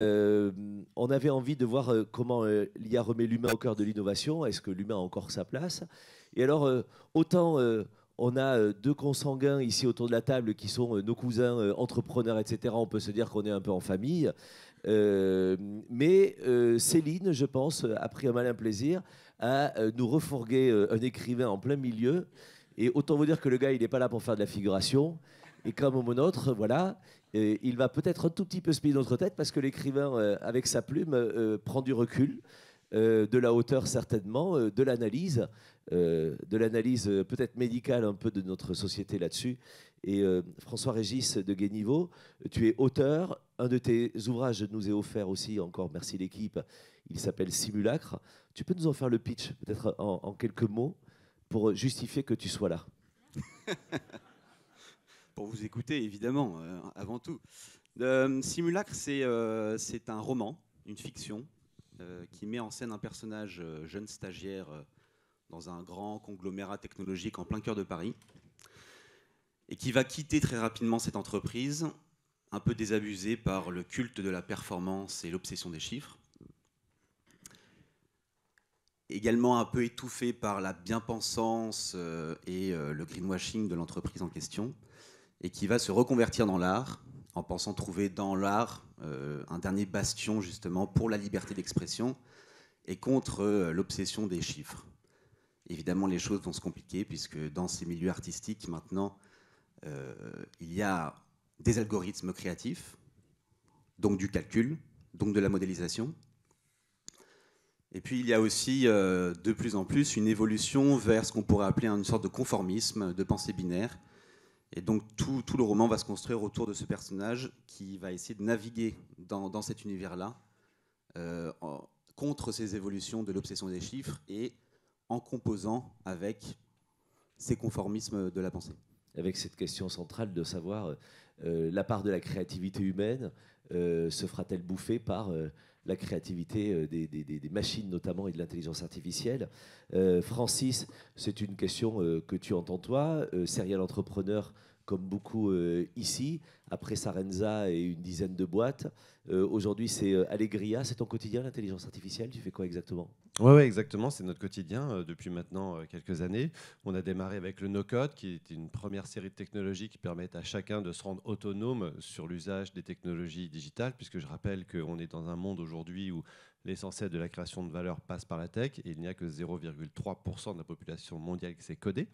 Euh, on avait envie de voir comment l'IA remet l'humain au cœur de l'innovation. Est-ce que l'humain a encore sa place? Et alors, autant on a deux consanguins ici autour de la table qui sont nos cousins entrepreneurs, etc. On peut se dire qu'on est un peu en famille. Euh, mais Céline, je pense, a pris un malin plaisir à nous refourguer un écrivain en plein milieu. Et autant vous dire que le gars, il n'est pas là pour faire de la figuration. Et comme au nôtre, voilà, il va peut-être un tout petit peu se payer notre tête parce que l'écrivain, avec sa plume, prend du recul, de la hauteur certainement, de l'analyse peut-être médicale un peu de notre société là-dessus. Et François-Régis de Guéniveau, tu es auteur. Un de tes ouvrages nous est offert aussi, encore merci l'équipe. Il s'appelle Simulacre. Tu peux nous en faire le pitch, peut-être en quelques mots, pour justifier que tu sois là? Pour vous écouter, évidemment, avant tout. Simulacre, c'est un roman, une fiction, qui met en scène un personnage jeune stagiaire dans un grand conglomérat technologique en plein cœur de Paris, et qui va quitter très rapidement cette entreprise, un peu désabusé par le culte de la performance et l'obsession des chiffres, également un peu étouffé par la bien-pensance et le greenwashing de l'entreprise en question, et qui va se reconvertir dans l'art, en pensant trouver dans l'art un dernier bastion justement pour la liberté d'expression et contre l'obsession des chiffres. Évidemment, les choses vont se compliquer puisque dans ces milieux artistiques, maintenant, il y a des algorithmes créatifs, donc du calcul, donc de la modélisation. Et puis il y a aussi de plus en plus une évolution vers ce qu'on pourrait appeler une sorte de conformisme, de pensée binaire. Et donc tout le roman va se construire autour de ce personnage qui va essayer de naviguer dans cet univers-là, contre ces évolutions de l'obsession des chiffres et en composant avec ces conformismes de la pensée. Avec cette question centrale de savoir la part de la créativité humaine se fera-t-elle bouffer par la créativité des machines notamment et de l'intelligence artificielle. Francis, c'est une question que tu entends toi, serial entrepreneur comme beaucoup ici, après Sarenza et une dizaine de boîtes. Aujourd'hui, c'est Allegria, c'est ton quotidien, l'intelligence artificielle. Tu fais quoi exactement? Oui, exactement, c'est notre quotidien depuis maintenant quelques années. On a démarré avec le no-code, qui est une première série de technologies qui permettent à chacun de se rendre autonome sur l'usage des technologies digitales, puisque je rappelle qu'on est dans un monde aujourd'hui où l'essentiel de la création de valeur passe par la tech, et il n'y a que 0,3% de la population mondiale qui sait coder,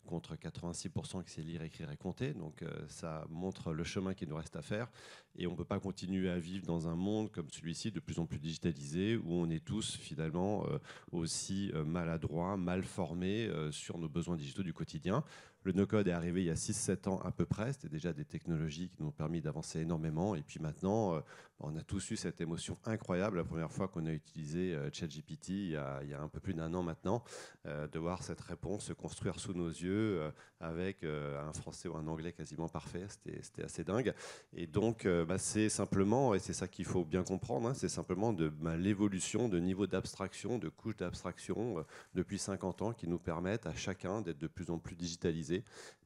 contre 86% qui sait lire, écrire et compter. Donc ça montre le chemin qu'il nous reste à faire, et on ne peut pas continuer à vivre dans un monde comme celui-ci, de plus en plus digitalisé, où on est tous finalement aussi maladroits, mal formés sur nos besoins digitaux du quotidien. Le no-code est arrivé il y a 6-7 ans à peu près. C'était déjà des technologies qui nous ont permis d'avancer énormément. Et puis maintenant, on a tous eu cette émotion incroyable la première fois qu'on a utilisé ChatGPT il y a un peu plus d'un an maintenant, de voir cette réponse se construire sous nos yeux avec un français ou un anglais quasiment parfait. C'était assez dingue. Et donc, c'est simplement, et c'est ça qu'il faut bien comprendre, hein, c'est simplement l'évolution de niveau d'abstraction, de couches d'abstraction depuis 50 ans qui nous permettent à chacun d'être de plus en plus digitalisé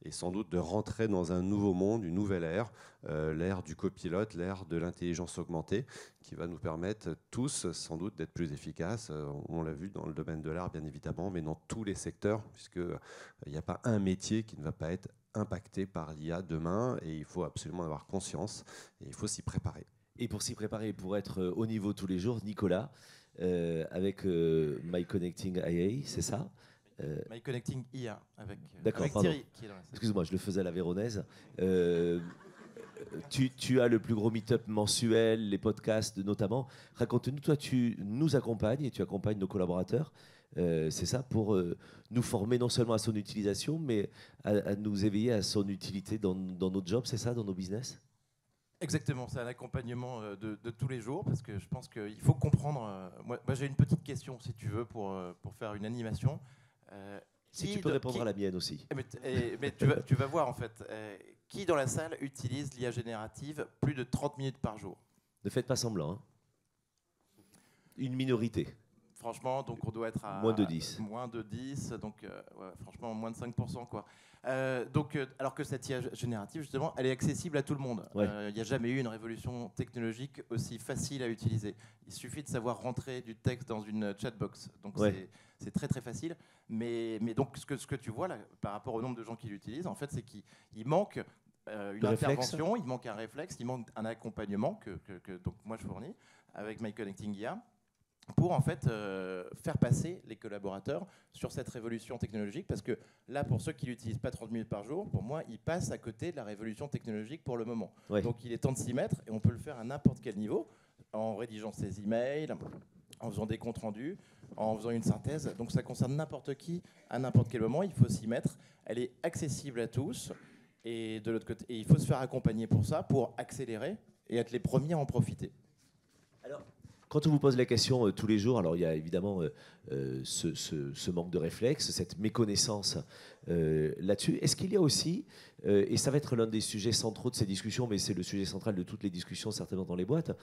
et sans doute de rentrer dans un nouveau monde, une nouvelle ère, l'ère du copilote, l'ère de l'intelligence augmentée, qui va nous permettre tous sans doute d'être plus efficaces. On l'a vu dans le domaine de l'art bien évidemment, mais dans tous les secteurs, puisqu'il n'y a pas un métier qui ne va pas être impacté par l'IA demain, et il faut absolument avoir conscience et il faut s'y préparer. Et pour s'y préparer, pour être au niveau tous les jours, Nicolas, avec My Connecting IA, c'est ça? My Connecting IA avec Thierry qui est dans la salle. Excuse-moi, je le faisais à la véronaise. Tu as le plus gros meet-up mensuel, les podcasts notamment. Raconte-nous, toi, tu nous accompagnes et tu accompagnes nos collaborateurs. C'est ça, pour nous former non seulement à son utilisation, mais à nous éveiller à son utilité dans nos jobs, c'est ça, dans nos business? Exactement, c'est un accompagnement de tous les jours parce que je pense qu'il faut comprendre. Moi j'ai une petite question si tu veux pour faire une animation. Si tu peux répondre à la mienne aussi. Mais tu vas voir en fait. Qui dans la salle utilise l'IA générative plus de 30 minutes par jour? Ne faites pas semblant. Hein. Une minorité. Franchement, donc on doit être à moins de 10. Moins de 10, donc ouais, franchement moins de 5%, quoi. Alors que cette IA générative, justement, elle est accessible à tout le monde. Il Ouais. n'y a jamais eu une révolution technologique aussi facile à utiliser. Il suffit de savoir rentrer du texte dans une chatbox. Donc Ouais. c'est très très facile. Mais donc ce que tu vois là, par rapport au nombre de gens qui l'utilisent, en fait, c'est qu'il manque une intervention, il manque un réflexe, il manque un accompagnement que donc moi je fournis avec My Connecting IA, pour en fait faire passer les collaborateurs sur cette révolution technologique, parce que là, pour ceux qui l'utilisent pas 30 minutes par jour, pour moi, ils passent à côté de la révolution technologique pour le moment. Ouais. Donc il est temps de s'y mettre, et on peut le faire à n'importe quel niveau, en rédigeant ses emails, en faisant des comptes rendus, en faisant une synthèse. Donc ça concerne n'importe qui, à n'importe quel moment, il faut s'y mettre. Elle est accessible à tous, et de l'autre côté, et il faut se faire accompagner pour ça, pour accélérer et être les premiers à en profiter. Alors, quand on vous pose la question tous les jours, alors il y a évidemment ce manque de réflexe, cette méconnaissance là-dessus. Est-ce qu'il y a aussi, et ça va être l'un des sujets centraux de ces discussions, mais c'est le sujet central de toutes les discussions certainement dans les boîtes,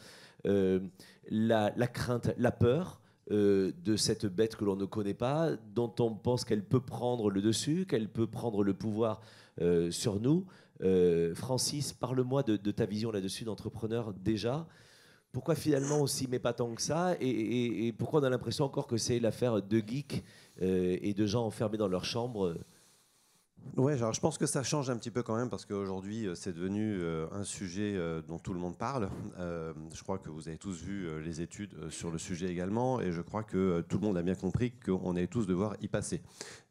la crainte, la peur de cette bête que l'on ne connaît pas, dont on pense qu'elle peut prendre le dessus, qu'elle peut prendre le pouvoir sur nous. Francis, parle-moi de ta vision là-dessus d'entrepreneur déjà. Pourquoi finalement on s'y met pas tant que ça, et pourquoi on a l'impression encore que c'est l'affaire de geeks et de gens enfermés dans leur chambre? Ouais, alors je pense que ça change un petit peu quand même, parce qu'aujourd'hui c'est devenu un sujet dont tout le monde parle. Je crois que vous avez tous vu les études sur le sujet également, et je crois que tout le monde a bien compris qu'on allait tous devoir y passer.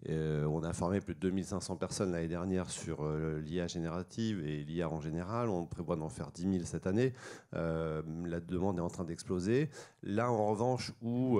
On a formé plus de 2500 personnes l'année dernière sur l'IA générative et l'IA en général. On prévoit d'en faire 10 000 cette année. La demande est en train d'exploser. Là, en revanche, où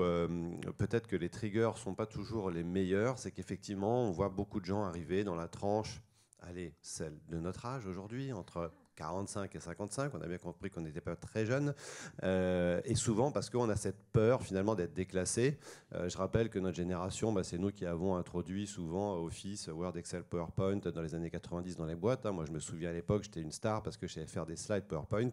peut-être que les triggers ne sont pas toujours les meilleurs, c'est qu'effectivement, on voit beaucoup de gens arriver dans la tranche, allez, celle de notre âge aujourd'hui, entre 45 et 55, on a bien compris qu'on n'était pas très jeunes, et souvent parce qu'on a cette peur finalement d'être déclassé. Je rappelle que notre génération, c'est nous qui avons introduit souvent Office, Word, Excel, PowerPoint dans les années 90 dans les boîtes. Moi je me souviens à l'époque, j'étais une star parce que je savais faire des slides PowerPoint,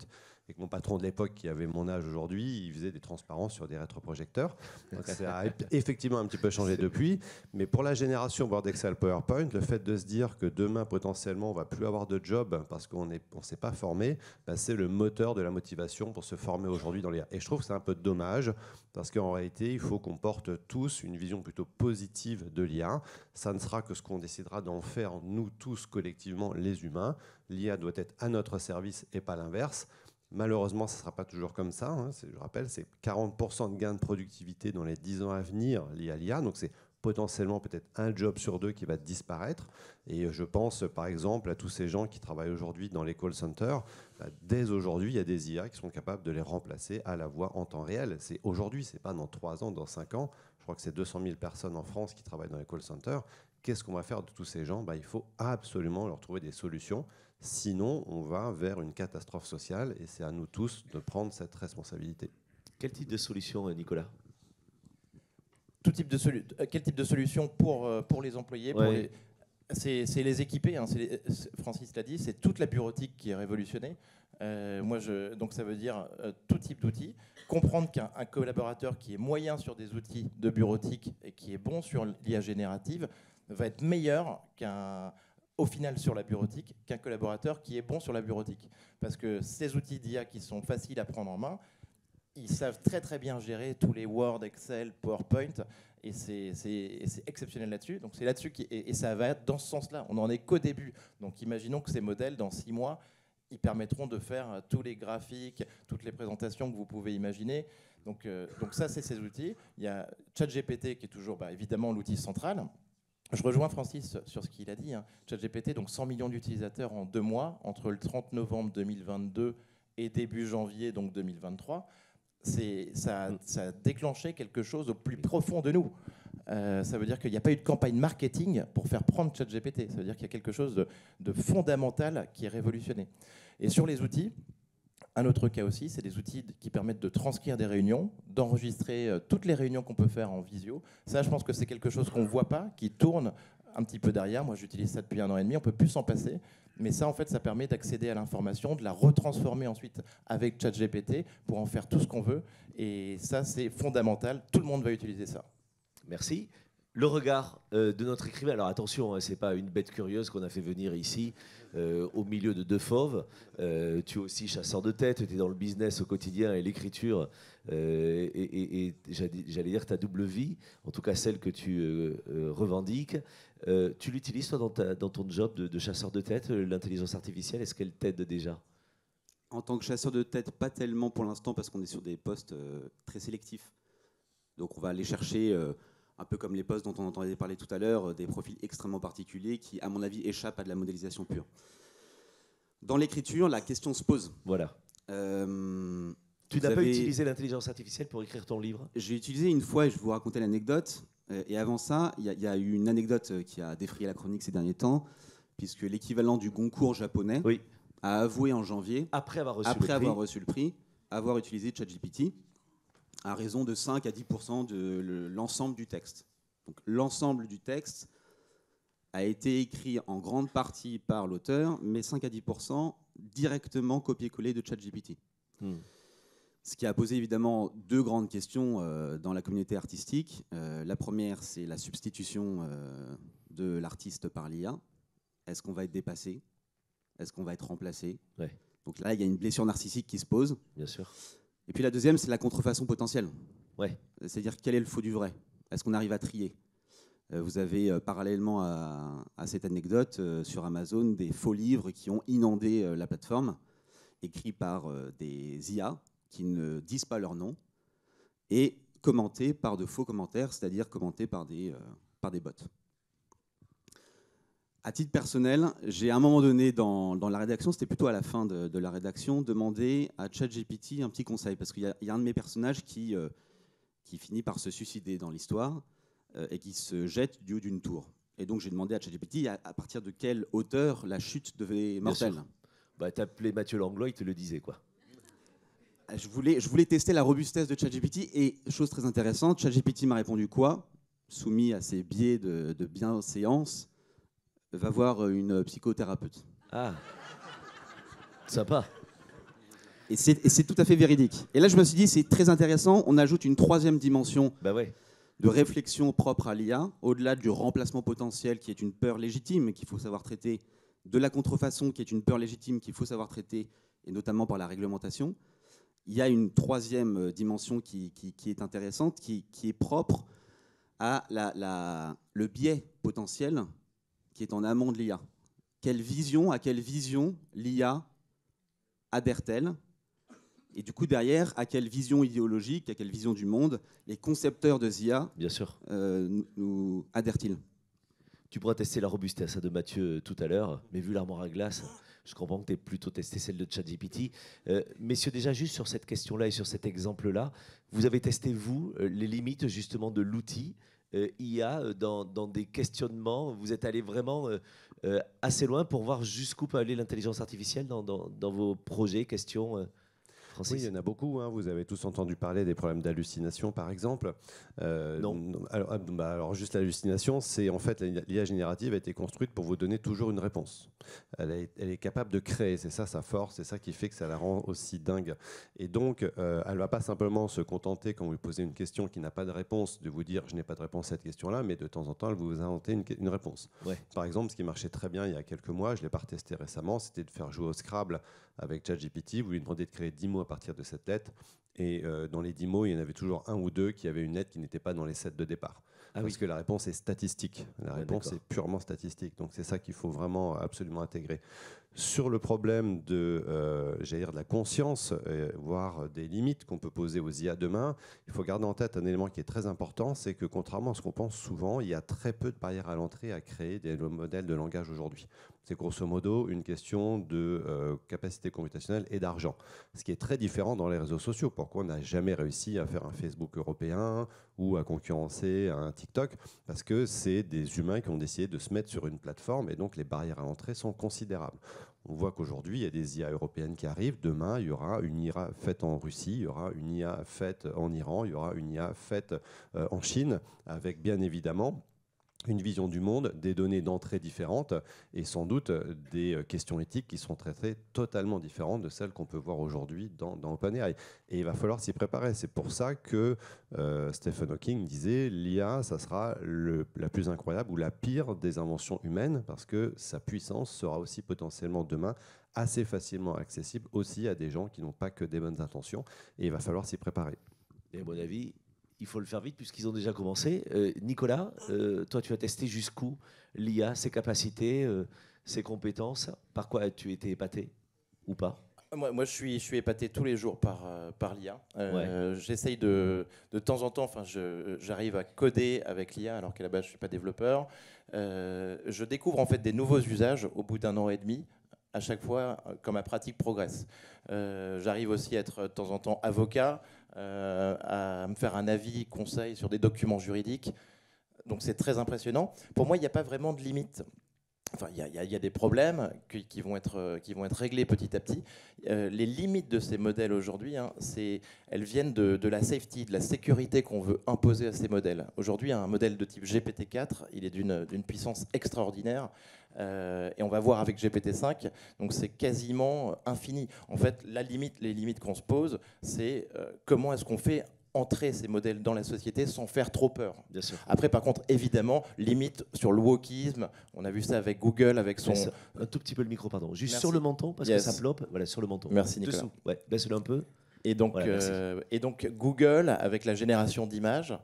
et que mon patron de l'époque, qui avait mon âge aujourd'hui, il faisait des transparences sur des rétroprojecteurs. Donc ça a effectivement un petit peu changé depuis, mais pour la génération Word, Excel, PowerPoint, le fait de se dire que demain potentiellement on va plus avoir de job parce qu'on s'est pas formé, c'est le moteur de la motivation pour se former aujourd'hui dans l'IA. Et je trouve que c'est un peu dommage, parce qu'en réalité, il faut qu'on porte tous une vision plutôt positive de l'IA. Ça ne sera que ce qu'on décidera d'en faire, nous tous collectivement, les humains. L'IA doit être à notre service et pas l'inverse. Malheureusement, ça ne sera pas toujours comme ça. Je rappelle, c'est 40% de gain de productivité dans les 10 ans à venir liés à l'IA. Donc c'est potentiellement peut-être un job sur deux qui va disparaître. Et je pense par exemple à tous ces gens qui travaillent aujourd'hui dans les call centers. Dès aujourd'hui, il y a des IA qui sont capables de les remplacer à la voix en temps réel. C'est aujourd'hui, ce n'est pas dans 3 ans, dans 5 ans. Je crois que c'est 200 000 personnes en France qui travaillent dans les call centers. Qu'est-ce qu'on va faire de tous ces gens? Il faut absolument leur trouver des solutions. Sinon, on va vers une catastrophe sociale, et c'est à nous tous de prendre cette responsabilité. Quel type de solution, Nicolas? Quel type de solution pour les employés, Ouais. C'est les équiper, Francis l'a dit, c'est toute la bureautique qui est révolutionnée. Donc ça veut dire tout type d'outils. Comprendre qu'un collaborateur qui est moyen sur des outils de bureautique et qui est bon sur l'IA générative va être meilleur au final sur la bureautique qu'un collaborateur qui est bon sur la bureautique. Parce que ces outils d'IA qui sont faciles à prendre en main, ils savent très très bien gérer tous les Word, Excel, PowerPoint, et c'est exceptionnel là-dessus. Donc c'est là-dessus et ça va être dans ce sens-là. On n'en est qu'au début. Donc imaginons que ces modèles, dans 6 mois, ils permettront de faire tous les graphiques, toutes les présentations que vous pouvez imaginer. Donc ça, c'est ces outils. Il y a ChatGPT qui est toujours évidemment l'outil central. Je rejoins Francis sur ce qu'il a dit. ChatGPT, donc 100 millions d'utilisateurs en 2 mois, entre le 30 novembre 2022 et début janvier donc 2023. Ça a déclenché quelque chose au plus profond de nous. Ça veut dire qu'il n'y a pas eu de campagne marketing pour faire prendre ChatGPT. Ça veut dire qu'il y a quelque chose de fondamental qui est révolutionné. Et sur les outils, un autre cas aussi, c'est des outils qui permettent de transcrire des réunions, d'enregistrer toutes les réunions qu'on peut faire en visio. Ça, je pense que c'est quelque chose qu'on ne voit pas, qui tourne un petit peu derrière. Moi, j'utilise ça depuis 1 an et demi. On ne peut plus s'en passer. Mais ça, en fait, ça permet d'accéder à l'information, de la retransformer ensuite avec ChatGPT pour en faire tout ce qu'on veut. Et ça, c'est fondamental. Tout le monde va utiliser ça. Merci. Le regard de notre écrivain. Alors attention, hein, c'est pas une bête curieuse qu'on a fait venir ici au milieu de 2 fauves. Tu es aussi chasseur de tête, tu es dans le business au quotidien et l'écriture. Et j'allais dire ta double vie, en tout cas celle que tu revendiques. Tu l'utilises toi dans ton job de chasseur de tête, l'intelligence artificielle, est-ce qu'elle t'aide déjà? En tant que chasseur de tête, pas tellement pour l'instant parce qu'on est sur des postes très sélectifs. Donc on va aller chercher, un peu comme les postes dont on entendait parler tout à l'heure, des profils extrêmement particuliers qui, à mon avis, échappent à de la modélisation pure. Dans l'écriture, la question se pose. Voilà. Tu n'as pas utilisé l'intelligence artificielle pour écrire ton livre? J'ai utilisé une fois, et je vais vous raconter l'anecdote. Et avant ça, il y a eu une anecdote qui a défrayé la chronique ces derniers temps, puisque l'équivalent du Goncourt japonais a avoué en janvier, après avoir reçu le prix, avoir utilisé ChatGPT à raison de 5 à 10% de l'ensemble du texte. Donc l'ensemble du texte a été écrit en grande partie par l'auteur, mais 5 à 10% directement copié-collé de ChatGPT. Ce qui a posé évidemment 2 grandes questions dans la communauté artistique. La première, c'est la substitution de l'artiste par l'IA. Est-ce qu'on va être dépassé? Est-ce qu'on va être remplacé? Donc là, il y a une blessure narcissique qui se pose. Bien sûr. Et puis la deuxième, c'est la contrefaçon potentielle. Ouais. C'est-à-dire quel est le faux du vrai? Est-ce qu'on arrive à trier? Vous avez parallèlement à cette anecdote sur Amazon des faux livres qui ont inondé la plateforme, écrits par des IA qui ne disent pas leur nom et commentés par de faux commentaires, c'est-à-dire commentés par des bots. À titre personnel, j'ai à un moment donné dans la rédaction, c'était plutôt à la fin de la rédaction, demandé à ChatGPT un petit conseil, parce qu'il y a un de mes personnages qui finit par se suicider dans l'histoire et qui se jette du haut d'une tour. Et donc j'ai demandé à ChatGPT à partir de quelle hauteur la chute devait mortelle. Bah, t'appelais Mathieu Langlois, il te le disait, quoi. Je voulais tester la robustesse de ChatGPT et, chose très intéressante, ChatGPT m'a répondu quoi? Soumis à ses biais de bienséance, va voir une psychothérapeute. Ah, sympa. Et c'est tout à fait véridique. Et là, je me suis dit, c'est très intéressant. On ajoute une 3e dimension de réflexion propre à l'IA, au-delà du remplacement potentiel qui est une peur légitime qu'il faut savoir traiter, de la contrefaçon qui est une peur légitime qu'il faut savoir traiter, et notamment par la réglementation. Il y a une 3e dimension qui est intéressante, qui est propre à le biais potentiel qui est en amont de l'IA. À quelle vision l'IA adhère-t-elle? Et du coup, derrière, à quelle vision idéologique, à quelle vision du monde les concepteurs de ZIA nous adhèrent-ils? Tu pourras tester la robustesse de Mathieu tout à l'heure, mais vu l'armoire à glace, je comprends que tu aies plutôt testé celle de ChatGPT. Messieurs, déjà, juste sur cette question-là et sur cet exemple-là, vous avez testé, vous, les limites justement de l'outil IA dans des questionnements? Vous êtes allé vraiment assez loin pour voir jusqu'où peut aller l'intelligence artificielle dans vos projets, questions Francis? Oui, il y en a beaucoup. Hein. Vous avez tous entendu parler des problèmes d'hallucination, par exemple. Non. Alors, juste l'hallucination, c'est en fait l'IA générative a été construite pour vous donner toujours une réponse. Elle est capable de créer. C'est ça sa force. C'est ça qui fait que ça la rend aussi dingue. Et donc, elle ne va pas simplement se contenter, quand vous lui posez une question qui n'a pas de réponse, de vous dire je n'ai pas de réponse à cette question-là, mais de temps en temps, elle vous inventer une réponse. Par exemple, ce qui marchait très bien il y a quelques mois, je ne l'ai pas retesté récemment, c'était de faire jouer au Scrabble avec ChatGPT. Vous lui demandez de créer 10 mots à partir de cette lettre. Et dans les 10 mots, il y en avait toujours 1 ou 2 qui avaient une lettre qui n'était pas dans les 7 de départ. Parce que la réponse est statistique. La réponse est purement statistique. Donc c'est ça qu'il faut vraiment absolument intégrer. Sur le problème de la conscience, voire des limites qu'on peut poser aux IA demain, il faut garder en tête un élément qui est très important, c'est que contrairement à ce qu'on pense souvent, il y a très peu de barrières à l'entrée à créer des modèles de langage aujourd'hui. C'est grosso modo une question de capacité computationnelle et d'argent. Ce qui est très différent dans les réseaux sociaux. Pourquoi on n'a jamais réussi à faire un Facebook européen ou à concurrencer un TikTok? Parce que c'est des humains qui ont décidé de se mettre sur une plateforme et donc les barrières à l'entrée sont considérables. On voit qu'aujourd'hui, il y a des IA européennes qui arrivent. Demain, il y aura une IA faite en Russie, il y aura une IA faite en Iran, il y aura une IA faite en Chine, avec bien évidemment une vision du monde, des données d'entrée différentes et sans doute des questions éthiques qui seront traitées totalement différentes de celles qu'on peut voir aujourd'hui dans OpenAI. Et il va falloir s'y préparer. C'est pour ça que Stephen Hawking disait l'IA, ça sera la plus incroyable ou la pire des inventions humaines parce que sa puissance sera aussi potentiellement demain assez facilement accessible aussi à des gens qui n'ont pas que des bonnes intentions. Et il va falloir s'y préparer. Et à mon avis, il faut le faire vite puisqu'ils ont déjà commencé. Nicolas, toi, tu as testé jusqu'où l'IA, ses capacités, ses compétences. Par quoi as-tu été épaté ou pas? Moi, je suis épaté tous les jours par l'IA. Ouais. J'essaye de temps en temps, j'arrive à coder avec l'IA alors qu'à la base je suis pas développeur. Je découvre en fait des nouveaux usages au bout d'un an et demi. À chaque fois, quand ma pratique progresse. J'arrive aussi à être de temps en temps avocat, à me faire un avis, conseil sur des documents juridiques. Donc c'est très impressionnant. Pour moi, il n'y a pas vraiment de limite. Enfin, il y a des problèmes qui vont être réglés petit à petit. Les limites de ces modèles aujourd'hui, elles viennent de la safety, de la sécurité qu'on veut imposer à ces modèles. Aujourd'hui, un modèle de type GPT-4, il est d'une puissance extraordinaire. Et on va voir avec GPT-5, donc c'est quasiment infini. En fait, les limites qu'on se pose, c'est comment est-ce qu'on fait entrer ces modèles dans la société sans faire trop peur. Bien sûr. Après, par contre, évidemment, limite sur le wokisme. On a vu ça avec Google, avec son... Un tout petit peu le micro, pardon. Juste Merci. sur le menton, parce Yes. que ça floppe. Voilà, sur le menton. Merci, Nicolas. Dessous. Ouais, baisse-le un peu. Et donc, Voilà, Google, avec la génération d'images,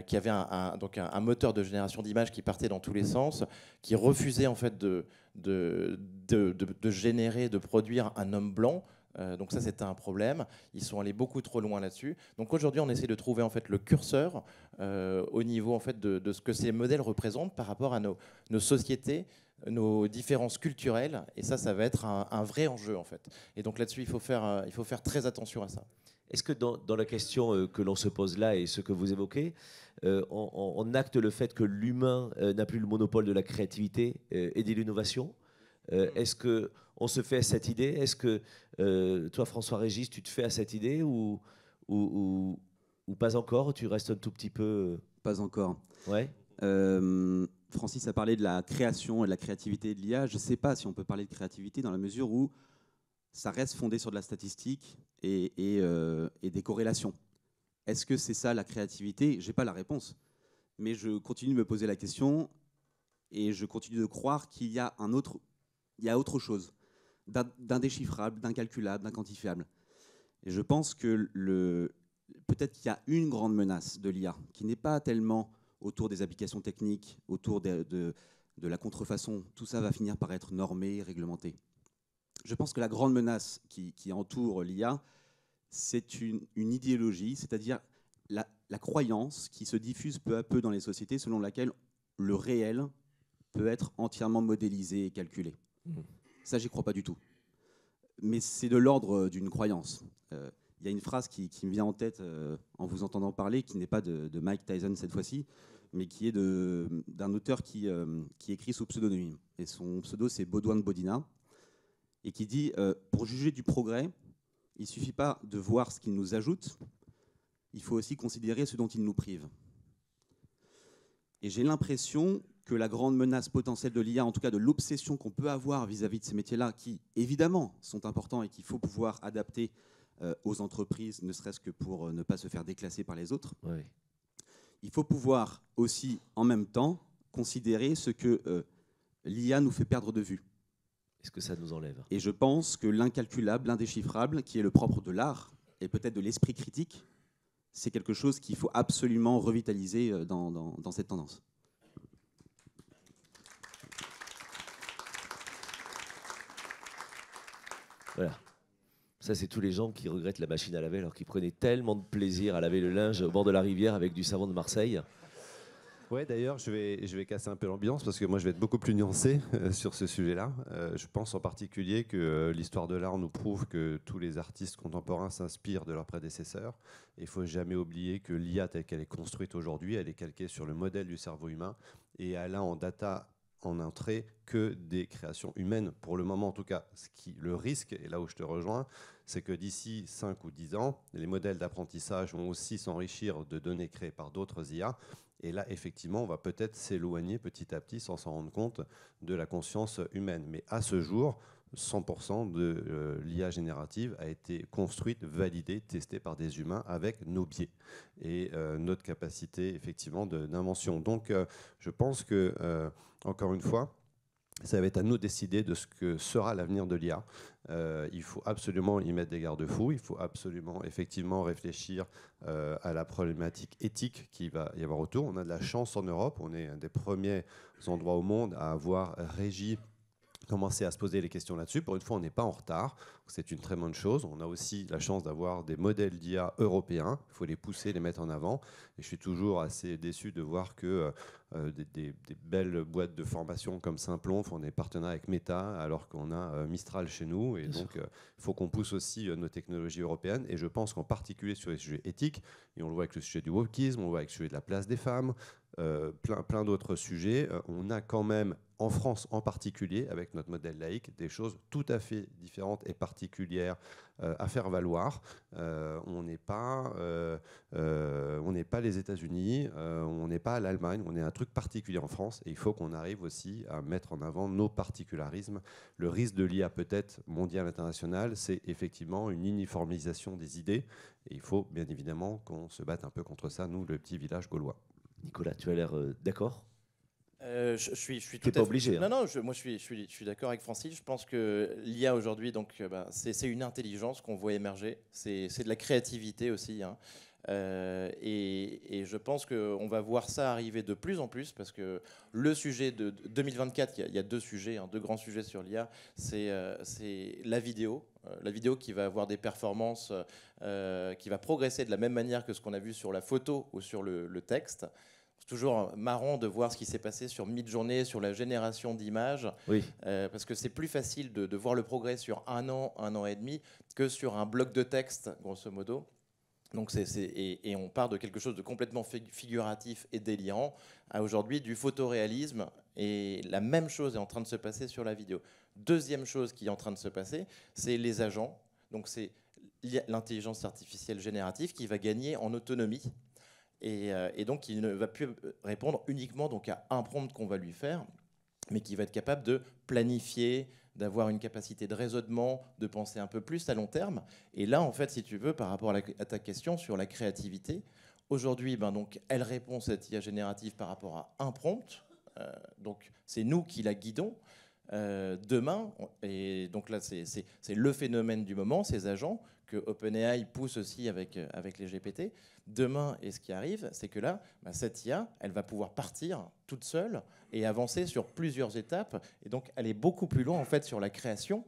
qui avait un moteur de génération d'images qui partait dans tous les sens, qui refusait en fait de générer, de produire un homme blanc. Donc ça, c'était un problème. Ils sont allés beaucoup trop loin là-dessus. Donc aujourd'hui, on essaie de trouver en fait le curseur au niveau en fait de ce que ces modèles représentent par rapport à nos sociétés, nos différences culturelles. Et ça va être un vrai enjeu en fait. Et donc là-dessus, il faut faire très attention à ça. Est-ce que dans la question que l'on se pose là et ce que vous évoquez, on acte le fait que l'humain n'a plus le monopole de la créativité et de l'innovation? Est-ce qu'on se fait à cette idée? Est-ce que toi, François-Régis, tu te fais à cette idée ou pas encore? Tu restes un tout petit peu... Pas encore. Ouais. Francis a parlé de la création et de la créativité de l'IA. Je ne sais pas si on peut parler de créativité dans la mesure où ça reste fondé sur de la statistique et des corrélations. Est-ce que c'est ça la créativité? Je n'ai pas la réponse. Mais je continue de me poser la question et je continue de croire qu'il y a autre chose, d'indéchiffrable, d'incalculable, d'inquantifiable. Et je pense que peut-être qu'il y a une grande menace de l'IA qui n'est pas tellement autour des applications techniques, autour de la contrefaçon. Tout ça va finir par être normé, réglementé. Je pense que la grande menace qui entoure l'IA, c'est une idéologie, c'est-à-dire la croyance qui se diffuse peu à peu dans les sociétés selon laquelle le réel peut être entièrement modélisé et calculé. Ça, j'y crois pas du tout. Mais c'est de l'ordre d'une croyance. Il y a une phrase qui me vient en tête en vous entendant parler, qui n'est pas de Mike Tyson cette fois-ci, mais qui est d'un auteur qui écrit sous pseudonyme. Et son pseudo, c'est Baudouin de Bodina, et qui dit pour juger du progrès, il ne suffit pas de voir ce qu'il nous ajoute, il faut aussi considérer ce dont il nous prive. Et j'ai l'impression que la grande menace potentielle de l'IA, en tout cas de l'obsession qu'on peut avoir vis-à-vis de ces métiers-là, qui évidemment sont importants et qu'il faut pouvoir adapter aux entreprises, ne serait-ce que pour ne pas se faire déclasser par les autres, Oui. il faut pouvoir aussi, en même temps, considérer ce que l'IA nous fait perdre de vue. Est-ce que ça nous enlève? Et je pense que l'incalculable, l'indéchiffrable, qui est le propre de l'art et peut-être de l'esprit critique, c'est quelque chose qu'il faut absolument revitaliser dans cette tendance. Voilà. Ça, c'est tous les gens qui regrettent la machine à laver alors qu'ils prenaient tellement de plaisir à laver le linge au bord de la rivière avec du savon de Marseille. Ouais, d'ailleurs, je vais casser un peu l'ambiance parce que moi, je vais être beaucoup plus nuancé sur ce sujet-là. Je pense en particulier que l'histoire de l'art nous prouve que tous les artistes contemporains s'inspirent de leurs prédécesseurs. Il ne faut jamais oublier que l'IA telle qu'elle est construite aujourd'hui, elle est calquée sur le modèle du cerveau humain et elle a en data en entrée que des créations humaines, pour le moment en tout cas. Le risque, et là où je te rejoins, c'est que d'ici 5 ou 10 ans, les modèles d'apprentissage vont aussi s'enrichir de données créées par d'autres IA. Et là, effectivement, on va peut-être s'éloigner petit à petit, sans s'en rendre compte, de la conscience humaine. Mais à ce jour, 100% de l'IA générative a été construite, validée, testée par des humains avec nos biais et notre capacité, effectivement, d'invention. Donc, je pense que, encore une fois, ça va être à nous de décider de ce que sera l'avenir de l'IA. Il faut absolument y mettre des garde-fous. Il faut absolument, effectivement, réfléchir à la problématique éthique qu'il va y avoir autour. On a de la chance en Europe. On est un des premiers endroits au monde à avoir régi, commencer à se poser les questions là-dessus. Pour une fois, on n'est pas en retard. C'est une très bonne chose. On a aussi la chance d'avoir des modèles d'IA européens. Il faut les pousser, les mettre en avant. Et je suis toujours assez déçu de voir que des belles boîtes de formation comme Simplon font des partenariats avec Meta, alors qu'on a Mistral chez nous. Et donc, il faut qu'on pousse aussi nos technologies européennes. Et je pense qu'en particulier sur les sujets éthiques, et on le voit avec le sujet du wokisme, on le voit avec le sujet de la place des femmes, plein d'autres sujets, on a quand même, en France en particulier, avec notre modèle laïque, des choses tout à fait différentes et particulières à faire valoir. On n'est pas les États-Unis, on n'est pas l'Allemagne, on est un truc particulier en France, et il faut qu'on arrive aussi à mettre en avant nos particularismes. Le risque de l'IA peut-être mondial, international, c'est effectivement une uniformisation des idées, et il faut bien évidemment qu'on se batte un peu contre ça, nous, le petit village gaulois. Nicolas, tu as l'air d'accord? Je suis Tu tout n'es pas obligé. Non, moi je suis d'accord avec Francis. Je pense que l'IA aujourd'hui, donc, c'est une intelligence qu'on voit émerger. C'est de la créativité aussi. Hein. Et je pense qu'on va voir ça arriver de plus en plus parce que le sujet de 2024, il y a deux sujets, deux grands sujets sur l'IA. C'est la vidéo. La vidéo qui va avoir des performances, qui va progresser de la même manière que ce qu'on a vu sur la photo ou sur le texte. C'est toujours marrant de voir ce qui s'est passé sur Midjourney, sur la génération d'images, Oui. parce que c'est plus facile de voir le progrès sur un an et demi, que sur un bloc de texte, grosso modo. Donc et on part de quelque chose de complètement figuratif et délirant à aujourd'hui du photoréalisme, et la même chose est en train de se passer sur la vidéo. Deuxième chose qui est en train de se passer, c'est les agents. Donc c'est l'intelligence artificielle générative qui va gagner en autonomie. Et donc, il ne va plus répondre uniquement donc, à un prompt qu'on va lui faire, mais qui va être capable de planifier, d'avoir une capacité de raisonnement, de penser un peu plus à long terme. Et là, en fait, si tu veux, par rapport à ta question sur la créativité, aujourd'hui, donc, elle répond, cette IA générative, par rapport à un prompt. Donc, c'est nous qui la guidons. Demain, et donc là, c'est le phénomène du moment, ces agents que OpenAI pousse aussi avec les GPT. Demain, et ce qui arrive, c'est que là, cette IA, elle va pouvoir partir toute seule et avancer sur plusieurs étapes. Et donc, elle est beaucoup plus loin, en fait, sur la création.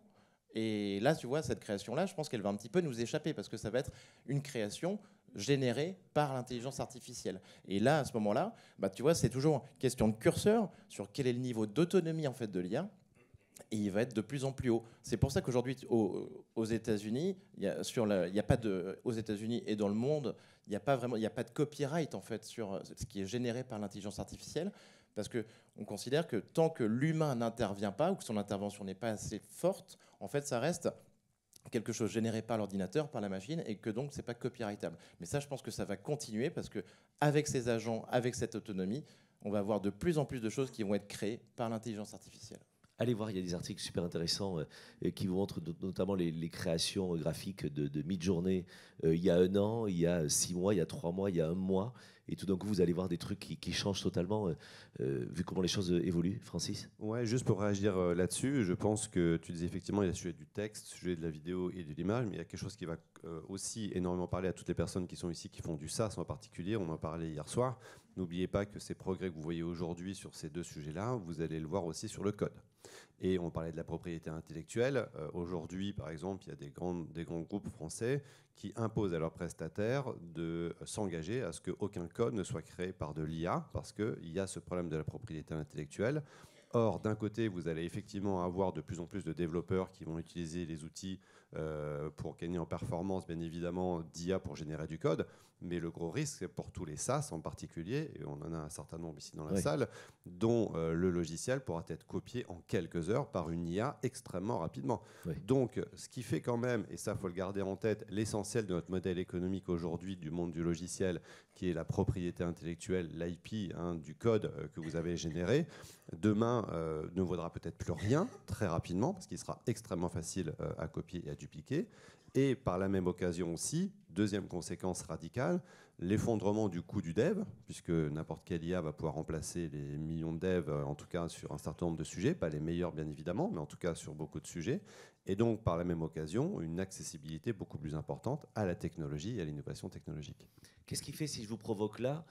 Et là, tu vois, cette création-là, je pense qu'elle va un petit peu nous échapper parce que ça va être une création générée par l'intelligence artificielle. Et là, à ce moment-là, tu vois, c'est toujours question de curseur sur quel est le niveau d'autonomie, en fait, de l'IA. Et il va être de plus en plus haut. C'est pour ça qu'aujourd'hui, aux États-Unis, aux États-Unis et dans le monde, il n'y a pas de copyright en fait sur ce qui est généré par l'intelligence artificielle, parce que on considère que tant que l'humain n'intervient pas ou que son intervention n'est pas assez forte, en fait, ça reste quelque chose généré par l'ordinateur, par la machine, et que donc c'est pas copyrightable. Mais ça, je pense que ça va continuer parce que avec ces agents, avec cette autonomie, on va avoir de plus en plus de choses qui vont être créées par l'intelligence artificielle. Allez voir, il y a des articles super intéressants qui vous montrent notamment les créations graphiques de Midjourney il y a 1 an, il y a 6 mois, il y a 3 mois, il y a 1 mois. Et tout d'un coup, vous allez voir des trucs qui changent totalement, vu comment les choses évoluent. Francis ? Ouais, juste pour réagir là-dessus, je pense que tu disais effectivement, il y a le sujet du texte, le sujet de la vidéo et de l'image, mais il y a quelque chose qui va aussi énormément parler à toutes les personnes qui sont ici, qui font du SaaS en particulier. On en parlait hier soir. N'oubliez pas que ces progrès que vous voyez aujourd'hui sur ces deux sujets-là, vous allez le voir aussi sur le code. Et on parlait de la propriété intellectuelle. Aujourd'hui, par exemple, il y a des grands groupes français qui imposent à leurs prestataires de s'engager à ce qu'aucun code ne soit créé par de l'IA, parce qu'il y a ce problème de la propriété intellectuelle. Or, d'un côté, vous allez effectivement avoir de plus en plus de développeurs qui vont utiliser les outils pour gagner en performance, bien évidemment, d'IA pour générer du code. Mais le gros risque, c'est pour tous les SaaS en particulier, et on en a un certain nombre ici dans la salle, dont le logiciel pourra être copié en quelques heures par une IA extrêmement rapidement. Oui. Donc, ce qui fait quand même, et ça, il faut le garder en tête, l'essentiel de notre modèle économique aujourd'hui du monde du logiciel, qui est la propriété intellectuelle, l'IP du code que vous avez généré, demain ne vaudra peut-être plus rien très rapidement, parce qu'il sera extrêmement facile à copier et à dupliquer. Et par la même occasion aussi, deuxième conséquence radicale, l'effondrement du coût du dev, puisque n'importe quelle IA va pouvoir remplacer les millions de devs, en tout cas sur un certain nombre de sujets, pas les meilleurs bien évidemment, mais en tout cas sur beaucoup de sujets. Et donc par la même occasion, une accessibilité beaucoup plus importante à la technologie et à l'innovation technologique. Qu'est-ce qui fait, si je vous provoque là,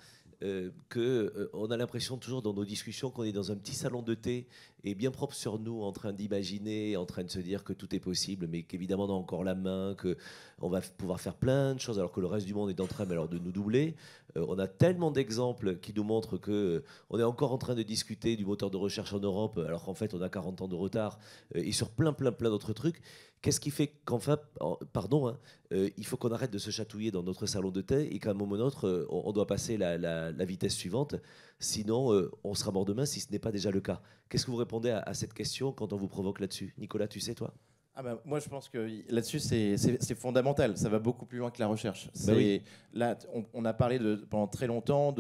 qu'on a l'impression toujours dans nos discussions qu'on est dans un petit salon de thé et bien propre sur nous, en train d'imaginer, en train de se dire que tout est possible, mais qu'évidemment on a encore la main, qu'on va pouvoir faire plein de choses, alors que le reste du monde est en train alors, de nous doubler. On a tellement d'exemples qui nous montrent qu'on est encore en train de discuter du moteur de recherche en Europe, alors qu'en fait on a 40 ans de retard, et sur plein d'autres trucs. Qu'est-ce qui fait qu'enfin, il faut qu'on arrête de se chatouiller dans notre salon de thé et qu'à un moment ou autre, on doit passer la vitesse suivante, sinon on sera mort demain si ce n'est pas déjà le cas. Qu'est-ce que vous répondez à cette question quand on vous provoque là-dessus? Nicolas, tu sais, toi? Moi, je pense que là-dessus, c'est fondamental. Ça va beaucoup plus loin que la recherche. Oui. Là, on a parlé pendant très longtemps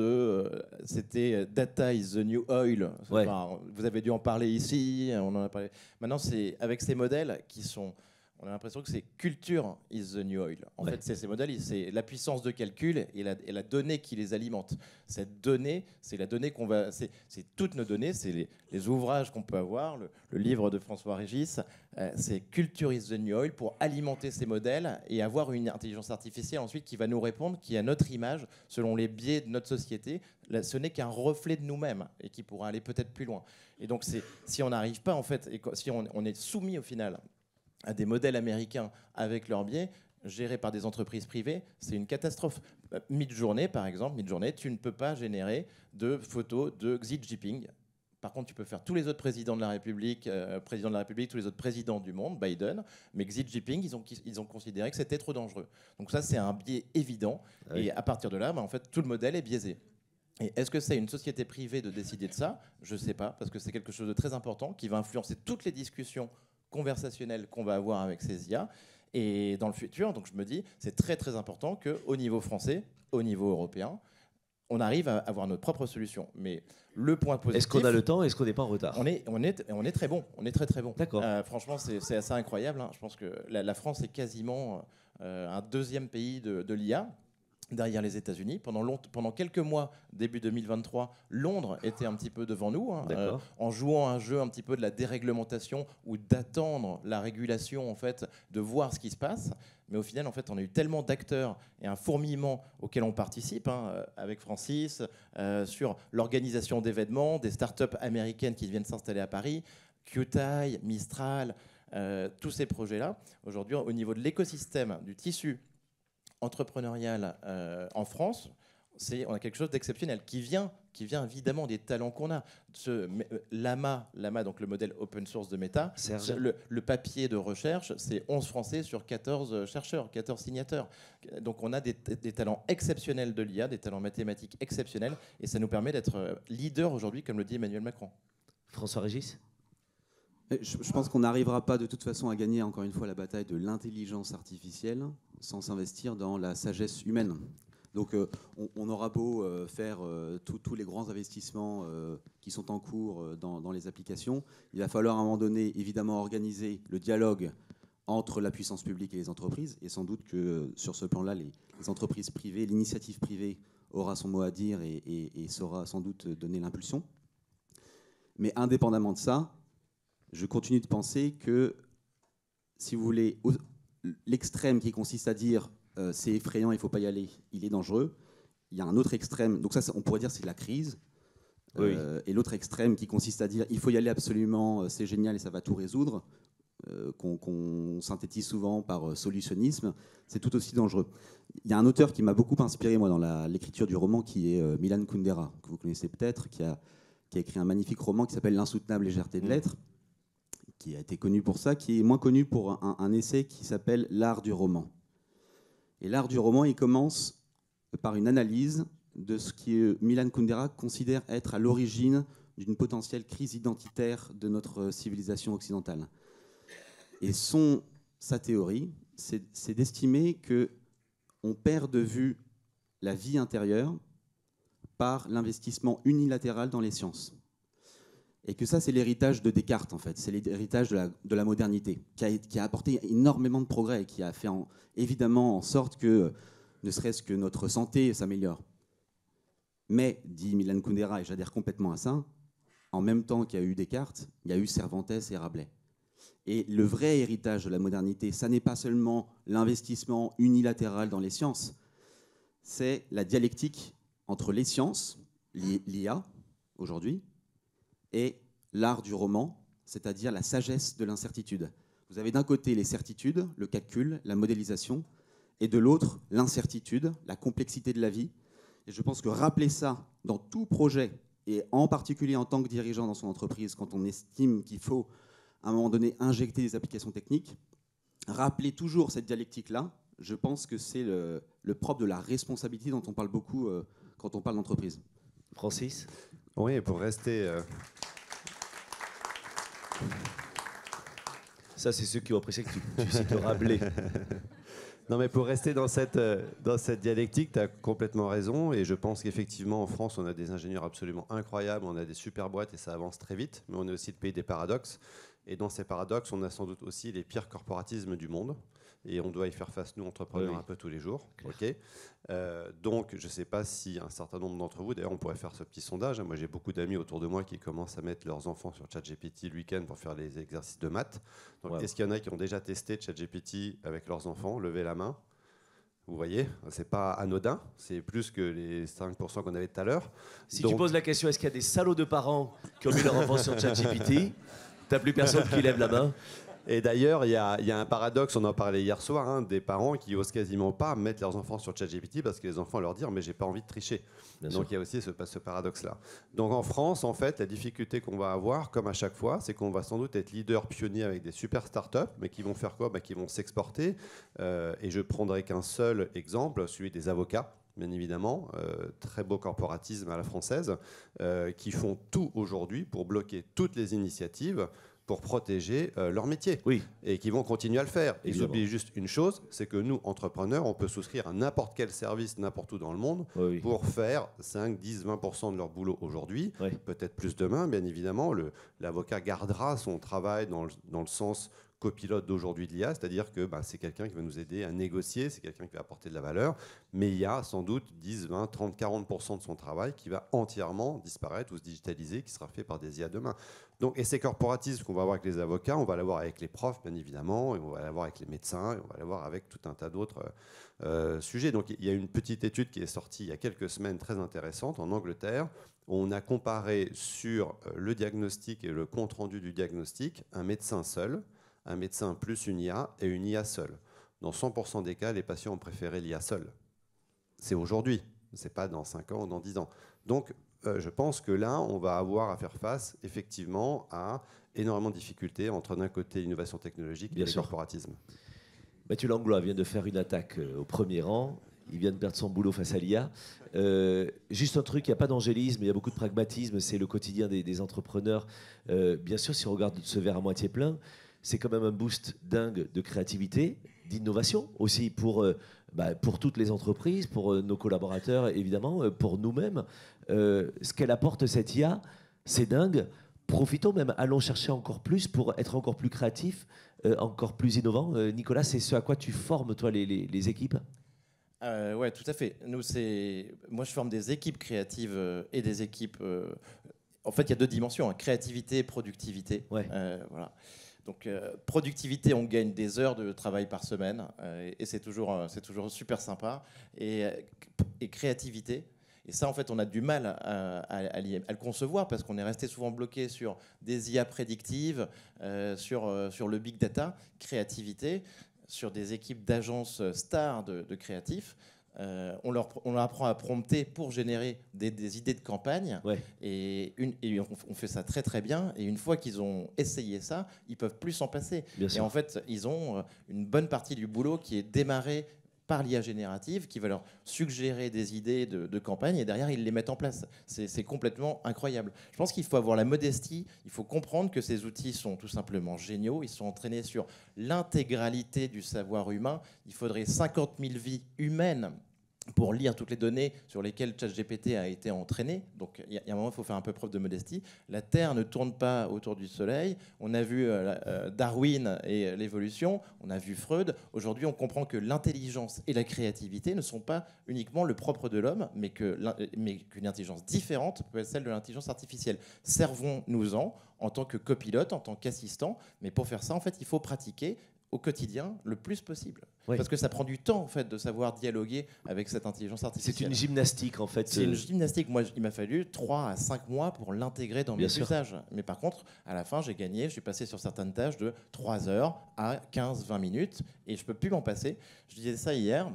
c'était data is the new oil. Ouais. Enfin, vous avez dû en parler ici. On en a parlé. Maintenant, c'est avec ces modèles qui sont. On a l'impression que c'est culture is the new oil. En fait, c'est ces modèles, c'est la puissance de calcul et la donnée qui les alimente. Cette donnée, c'est la donnée qu'on va... C'est toutes nos données, c'est les ouvrages qu'on peut avoir, le livre de François Régis, c'est culture is the new oil pour alimenter ces modèles et avoir une intelligence artificielle ensuite qui va nous répondre, qui a notre image, selon les biais de notre société. Là, ce n'est qu'un reflet de nous-mêmes et qui pourra aller peut-être plus loin. Et donc, si on n'arrive pas, en fait, et si on est soumis au final à des modèles américains avec leurs biais, gérés par des entreprises privées, c'est une catastrophe. Midjourney, par exemple, Midjourney, tu ne peux pas générer de photos de Xi Jinping. Par contre, tu peux faire tous les autres présidents de la République, tous les autres présidents du monde, Biden, mais Xi Jinping, ils ont considéré que c'était trop dangereux. Donc ça, c'est un biais évident. Oui. Et à partir de là, en fait, tout le modèle est biaisé. Et est-ce que c'est une société privée de décider de ça? Je ne sais pas, parce que c'est quelque chose de très important qui va influencer toutes les discussions conversationnel qu'on va avoir avec ces IA. Et dans le futur, donc je me dis, c'est très très important qu'au niveau français, au niveau européen, on arrive à avoir notre propre solution. Mais le point positif... Est-ce qu'on a le temps? Est-ce qu'on n'est pas en retard? On est très bon. On est très très bon. D'accord. Franchement, c'est assez incroyable. Je pense que la France est quasiment un deuxième pays de l'IA. Derrière les États-Unis. Pendant quelques mois, début 2023, Londres était un petit peu devant nous, en jouant un jeu un petit peu de la déréglementation ou d'attendre la régulation, en fait, de voir ce qui se passe. Mais au final, en fait, on a eu tellement d'acteurs et un fourmillement auquel on participe, avec Francis, sur l'organisation d'événements, des startups américaines qui viennent s'installer à Paris, QTI, Mistral, tous ces projets-là. Aujourd'hui, au niveau de l'écosystème, du tissu entrepreneurial en France, on a quelque chose d'exceptionnel qui vient évidemment des talents qu'on a. Lama, donc le modèle open source de Meta, le papier de recherche, c'est 11 Français sur 14 chercheurs, 14 signateurs. Donc on a des talents exceptionnels de l'IA, des talents mathématiques exceptionnels, et ça nous permet d'être leader aujourd'hui, comme le dit Emmanuel Macron. François Régis ? Je pense qu'on n'arrivera pas de toute façon à gagner encore une fois la bataille de l'intelligence artificielle sans s'investir dans la sagesse humaine. Donc on aura beau faire tous les grands investissements qui sont en cours dans les applications, il va falloir à un moment donné évidemment organiser le dialogue entre la puissance publique et les entreprises, et sans doute que sur ce plan-là, les entreprises privées, l'initiative privée aura son mot à dire et saura sans doute donner l'impulsion. Mais indépendamment de ça, je continue de penser que, si vous voulez, l'extrême qui consiste à dire c'est effrayant, il ne faut pas y aller, il est dangereux. Il y a un autre extrême, donc ça on pourrait dire c'est la crise. Oui. Et l'autre extrême qui consiste à dire il faut y aller absolument, c'est génial et ça va tout résoudre, qu'on synthétise souvent par solutionnisme, c'est tout aussi dangereux. Il y a un auteur qui m'a beaucoup inspiré moi dans l'écriture du roman qui est Milan Kundera, que vous connaissez peut-être, qui a qui a écrit un magnifique roman qui s'appelle L'insoutenable légèreté de l'être, qui a été connu pour ça, qui est moins connu pour un essai qui s'appelle L'art du roman. Et l'art du roman, il commence par une analyse de ce que Milan Kundera considère être à l'origine d'une potentielle crise identitaire de notre civilisation occidentale. Et sa théorie, c'est d'estimer qu'on perd de vue la vie intérieure par l'investissement unilatéral dans les sciences. Et que ça, c'est l'héritage de Descartes, en fait. C'est l'héritage de la modernité, qui a apporté énormément de progrès, qui a fait évidemment en sorte que, ne serait-ce que notre santé s'améliore. Mais, dit Milan Kundera, et j'adhère complètement à ça, en même temps qu'il y a eu Descartes, il y a eu Cervantes et Rabelais. Et le vrai héritage de la modernité, ça n'est pas seulement l'investissement unilatéral dans les sciences, c'est la dialectique entre les sciences, l'IA, aujourd'hui, et l'art du roman, c'est-à-dire la sagesse de l'incertitude. Vous avez d'un côté les certitudes, le calcul, la modélisation, et de l'autre l'incertitude, la complexité de la vie. Et je pense que rappeler ça dans tout projet, et en particulier en tant que dirigeant dans son entreprise, quand on estime qu'il faut à un moment donné injecter des applications techniques, rappeler toujours cette dialectique-là, je pense que c'est le propre de la responsabilité dont on parle beaucoup quand on parle d'entreprise. Francis ? Oui, et pour rester... Ça, c'est ceux qui ont apprécié que tu cites Rabelais. Non, mais pour rester dans cette dialectique, tu as complètement raison. Et je pense qu'effectivement, en France, on a des ingénieurs absolument incroyables, on a des super boîtes et ça avance très vite. Mais on est aussi le pays des paradoxes. Et dans ces paradoxes, on a sans doute aussi les pires corporatismes du monde. Et on doit y faire face, nous, entrepreneurs, un peu tous les jours. Okay. Donc, je ne sais pas si un certain nombre d'entre vous, d'ailleurs, on pourrait faire ce petit sondage. Moi, j'ai beaucoup d'amis autour de moi qui commencent à mettre leurs enfants sur ChatGPT le week-end pour faire les exercices de maths. Donc, est-ce qu'il y en a qui ont déjà testé ChatGPT avec leurs enfants? Levez la main. Vous voyez, c'est pas anodin, c'est plus que les 5% qu'on avait tout à l'heure. Si tu poses la question, est-ce qu'il y a des salauds de parents qui ont mis leur enfant sur ChatGPT? T'as plus personne qui lève la main. Et d'ailleurs, il y a un paradoxe, on en parlait hier soir, des parents qui osent quasiment pas mettre leurs enfants sur ChatGPT parce que les enfants leur disent « mais j'ai pas envie de tricher ». Donc il y a aussi ce paradoxe-là. Donc en France, en fait, la difficulté qu'on va avoir, comme à chaque fois, c'est qu'on va sans doute être leader pionnier avec des super startups, mais qui vont faire quoi? Qui vont s'exporter. Et je prendrai qu'un seul exemple, celui des avocats. Bien évidemment, très beau corporatisme à la française, qui font tout aujourd'hui pour bloquer toutes les initiatives pour protéger leur métier. Oui. Et qui vont continuer à le faire. Ils Évidemment. oublient juste une chose, c'est que nous, entrepreneurs, on peut souscrire à n'importe quel service, n'importe où dans le monde, pour faire 5, 10, 20% de leur boulot aujourd'hui, peut-être plus demain, bien évidemment. L'avocat gardera son travail dans le sens copilote d'aujourd'hui de l'IA, c'est-à-dire que c'est quelqu'un qui va nous aider à négocier, c'est quelqu'un qui va apporter de la valeur, mais il y a sans doute 10, 20, 30, 40% de son travail qui va entièrement disparaître ou se digitaliser, qui sera fait par des IA demain. Donc, et ces corporatismes qu'on va avoir avec les avocats, on va l'avoir avec les profs, bien évidemment, et on va l'avoir avec les médecins, et on va l'avoir avec tout un tas d'autres sujets. Donc, il y a une petite étude qui est sortie il y a quelques semaines, très intéressante, en Angleterre. On a comparé sur le diagnostic et le compte-rendu du diagnostic un médecin seul, un médecin plus une IA et une IA seule. Dans 100% des cas, les patients ont préféré l'IA seule. C'est aujourd'hui, ce n'est pas dans 5 ans ou dans 10 ans. Donc, je pense que là, on va avoir à faire face, effectivement, à énormément de difficultés entre, d'un côté, l'innovation technologique et le corporatisme. Mathieu Langlois vient de faire une attaque au premier rang. Il vient de perdre son boulot face à l'IA. Juste un truc, il n'y a pas d'angélisme, il y a beaucoup de pragmatisme, c'est le quotidien des entrepreneurs. Bien sûr, si on regarde ce verre à moitié plein, c'est quand même un boost dingue de créativité, d'innovation aussi pour toutes les entreprises, pour nos collaborateurs évidemment, pour nous-mêmes. Ce qu'elle apporte cette IA, c'est dingue. Profitons même, allons chercher encore plus pour être encore plus créatifs, encore plus innovants. Nicolas, c'est ce à quoi tu formes toi les équipes? Ouais, tout à fait. Moi, je forme des équipes créatives et des équipes. En fait, il y a deux dimensions, créativité et productivité. Ouais. Voilà. Donc, productivité, on gagne des heures de travail par semaine et c'est toujours super sympa. Et créativité, et ça, en fait, on a du mal à le concevoir parce qu'on est resté souvent bloqué sur des IA prédictives, sur le big data, créativité, sur des équipes d'agences stars de créatifs. on leur apprend à prompter pour générer des idées de campagne. Ouais. Et on fait ça très très bien. Et une fois qu'ils ont essayé ça, ils peuvent plus s'en passer. Bien Et sûr. en fait, ils ont une bonne partie du boulot qui est démarré par l'IA générative, qui va leur suggérer des idées de campagne, et derrière, ils les mettent en place. C'est complètement incroyable. Je pense qu'il faut avoir la modestie, il faut comprendre que ces outils sont tout simplement géniaux, ils sont entraînés sur l'intégralité du savoir humain. Il faudrait 50 000 vies humaines pour lire toutes les données sur lesquelles ChatGPT a été entraîné. Donc il y a un moment, il faut faire un peu preuve de modestie. La Terre ne tourne pas autour du Soleil. On a vu Darwin et l'évolution, on a vu Freud. Aujourd'hui, on comprend que l'intelligence et la créativité ne sont pas uniquement le propre de l'homme, mais qu'une intelligence différente peut être celle de l'intelligence artificielle. Servons-nous-en en tant que copilote, en tant qu'assistant. Mais pour faire ça, en fait, il faut pratiquer au quotidien le plus possible. Oui. Parce que ça prend du temps en fait de savoir dialoguer avec cette intelligence C'est artificielle. une gymnastique en fait. C'est une gymnastique. Moi, il m'a fallu 3 à 5 mois pour l'intégrer dans Bien mes sûr. usages. Mais par contre, à la fin, j'ai gagné. Je suis passé sur certaines tâches de 3 heures à 15-20 minutes et je peux plus m'en passer. Je disais ça hier.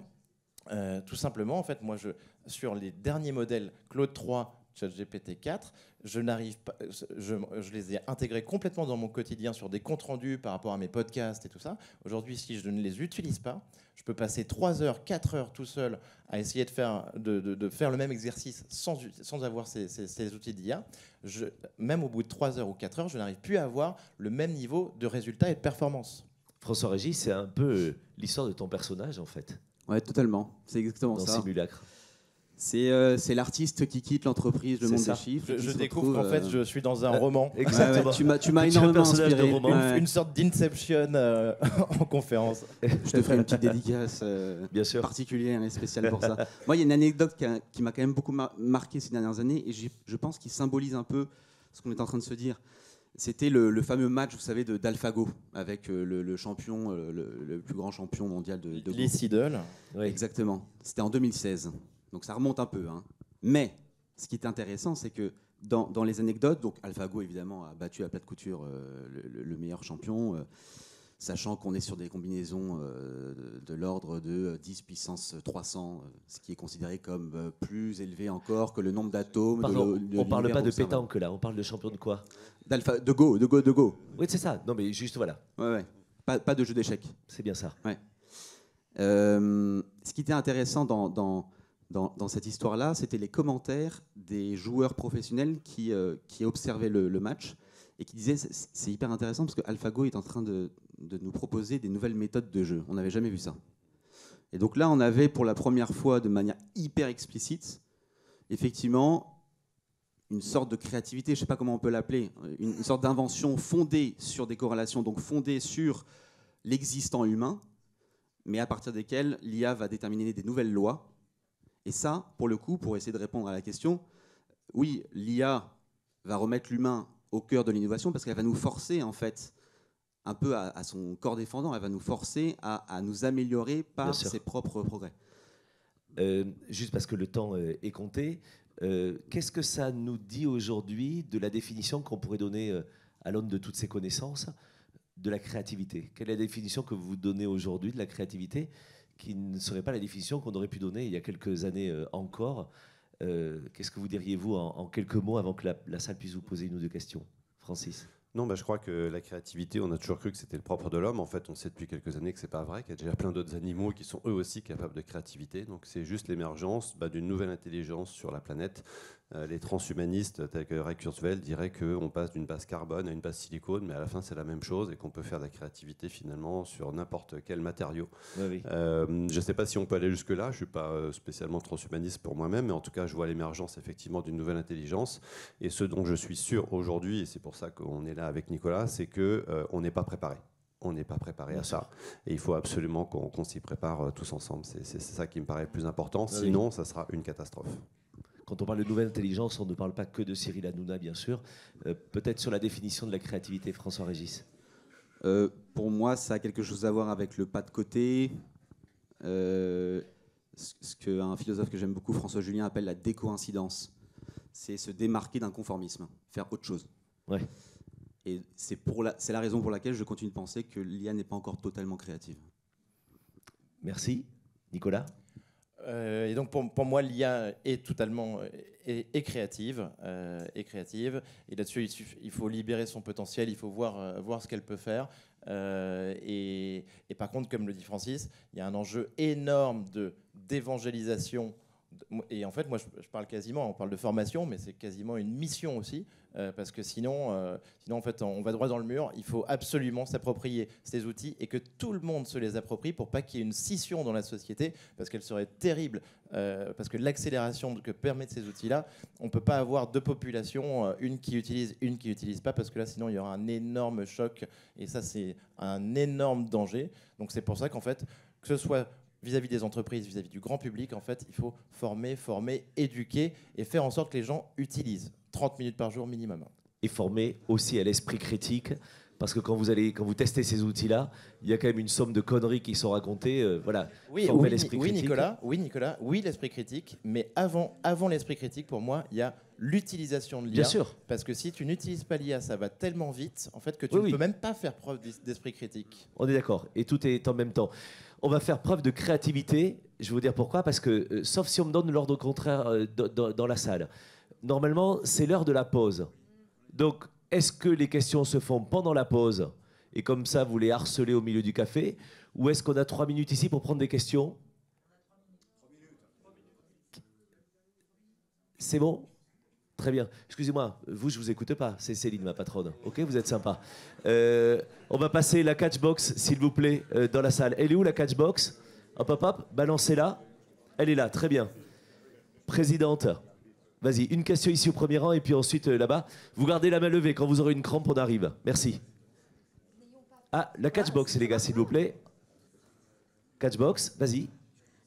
Tout simplement, en fait, moi, sur les derniers modèles Claude 3, ChatGPT 4, je les ai intégrés complètement dans mon quotidien sur des comptes rendus par rapport à mes podcasts et tout ça. Aujourd'hui, si je ne les utilise pas, je peux passer 3 heures, 4 heures tout seul à essayer de faire le même exercice sans avoir ces outils d'IA. Même au bout de 3 heures ou 4 heures, je n'arrive plus à avoir le même niveau de résultat et de performance. François Régis, c'est un peu l'histoire de ton personnage en fait, Ouais, totalement. C'est exactement dans ça. Simulacre. C'est l'artiste qui quitte l'entreprise, le C'est monde ça. des chiffres. Je qui se découvre retrouve, qu'en fait, je suis dans un roman. Exactement. Tu m'as Tu es un énormément personnage de inspiré. roman. Ouais. Une sorte d'inception en conférence. Je te ferai une petite dédicace Bien sûr. particulière et spéciale pour ça. Moi, il y a une anecdote qui m'a quand même beaucoup marqué ces dernières années et je pense qu'il symbolise un peu ce qu'on est en train de se dire. C'était le fameux match, vous savez, d'AlphaGo avec le champion, le plus grand champion mondial de Go. Les Seedle. Oui. Exactement. C'était en 2016. Donc ça remonte un peu. Hein. Mais ce qui est intéressant, c'est que dans les anecdotes, donc AlphaGo évidemment a battu à plat de couture le meilleur champion, sachant qu'on est sur des combinaisons de l'ordre de 10 puissance 300, ce qui est considéré comme plus élevé encore que le nombre d'atomes. Pardon, on parle pas de observable. pétanque là, on parle de champion de quoi? De Go. Oui, c'est ça. Non, mais juste voilà, Ouais. Pas de jeu d'échecs. c'est bien ça. Ce qui était intéressant dans cette histoire-là, c'était les commentaires des joueurs professionnels qui observaient le match et qui disaient c'est hyper intéressant parce que AlphaGo est en train de nous proposer des nouvelles méthodes de jeu. On n'avait jamais vu ça. Et donc là, on avait pour la première fois, de manière hyper explicite, effectivement, une sorte de créativité, je ne sais pas comment on peut l'appeler, une sorte d'invention fondée sur des corrélations, donc fondée sur l'existant humain, mais à partir desquelles l'IA va déterminer des nouvelles lois. Et ça, pour le coup, pour essayer de répondre à la question, oui, l'IA va remettre l'humain au cœur de l'innovation parce qu'elle va nous forcer, en fait, un peu à son corps défendant, elle va nous forcer à nous améliorer par ses propres progrès. Juste parce que le temps est compté, qu'est-ce que ça nous dit aujourd'hui de la définition qu'on pourrait donner à l'aune de toutes ces connaissances de la créativité? Quelle est la définition que vous donnez aujourd'hui de la créativité qui ne serait pas la définition qu'on aurait pu donner il y a quelques années encore? Qu'est-ce que vous diriez, vous, en quelques mots, avant que la salle puisse vous poser une ou deux questions? Francis? Non, je crois que la créativité, on a toujours cru que c'était le propre de l'homme. En fait, on sait depuis quelques années que c'est pas vrai, qu'il y a déjà plein d'autres animaux qui sont eux aussi capables de créativité. Donc c'est juste l'émergence d'une nouvelle intelligence sur la planète. Les transhumanistes, tels que Ray Kurzweil, diraient qu'on passe d'une base carbone à une base silicone, mais à la fin c'est la même chose et qu'on peut faire de la créativité finalement sur n'importe quel matériau. Oui. Je ne sais pas si on peut aller jusque-là, je ne suis pas spécialement transhumaniste pour moi-même, mais en tout cas je vois l'émergence effectivement d'une nouvelle intelligence. Et ce dont je suis sûr aujourd'hui, et c'est pour ça qu'on est là avec Nicolas, c'est qu'on n'est pas préparé. On n'est pas préparé à ça. Et il faut absolument qu'on s'y prépare tous ensemble. C'est ça qui me paraît le plus important. Sinon, ça sera une catastrophe. Quand on parle de nouvelle intelligence, on ne parle pas que de Cyril Hanouna, bien sûr. Peut-être sur la définition de la créativité, François Régis. Pour moi, ça a quelque chose à voir avec le pas de côté, ce qu'un philosophe que j'aime beaucoup, François Julien, appelle la décoïncidence. C'est se démarquer d'un conformisme, faire autre chose. Ouais. Et c'est la raison pour laquelle je continue de penser que l'IA n'est pas encore totalement créative. Merci. Nicolas? Et donc pour moi, l'IA est totalement est créative, Et là-dessus, il faut libérer son potentiel, il faut voir ce qu'elle peut faire. Et par contre, comme le dit Francis, il y a un enjeu énorme d'évangélisation. Et en fait, moi, je parle quasiment, on parle de formation, mais c'est quasiment une mission aussi, parce que sinon, en fait, on va droit dans le mur. Il faut absolument s'approprier ces outils et que tout le monde se les approprie pour pas qu'il y ait une scission dans la société, parce qu'elle serait terrible, parce que l'accélération que permettent ces outils-là, on peut pas avoir deux populations, une qui utilise pas, parce que là, sinon, il y aura un énorme choc, et ça, c'est un énorme danger. Donc, c'est pour ça qu'en fait, que ce soit vis-à-vis des entreprises, vis-à-vis du grand public, en fait, il faut former, éduquer et faire en sorte que les gens utilisent 30 minutes par jour minimum. Et former aussi à l'esprit critique, parce que quand vous testez ces outils-là, il y a quand même une somme de conneries qui sont racontées. Voilà, former l'esprit critique. Nicolas, l'esprit critique, mais avant l'esprit critique, pour moi, il y a l'utilisation de l'IA. Bien sûr. Parce que si tu n'utilises pas l'IA, ça va tellement vite, en fait, que tu ne peux même pas faire preuve d'esprit critique. On est d'accord, et tout est en même temps. On va faire preuve de créativité. Je vais vous dire pourquoi. Parce que, sauf si on me donne l'ordre contraire dans la salle, normalement, c'est l'heure de la pause. Donc, est-ce que les questions se font pendant la pause et comme ça, vous les harcelez au milieu du café? Ou est-ce qu'on a 3 minutes ici pour prendre des questions? C'est bon? Très bien. Excusez-moi, vous, je ne vous écoute pas. C'est Céline, ma patronne. Ok, vous êtes sympa. On va passer la catchbox, s'il vous plaît, dans la salle. Elle est où, la catchbox? Hop, hop, hop, balancez-la. Elle est là, très bien. Présidente, vas-y, une question ici au premier rang et puis ensuite là-bas. Vous gardez la main levée. Quand vous aurez une crampe, on arrive. Merci. Ah, la catchbox, les gars, s'il vous plaît. Catchbox, vas-y.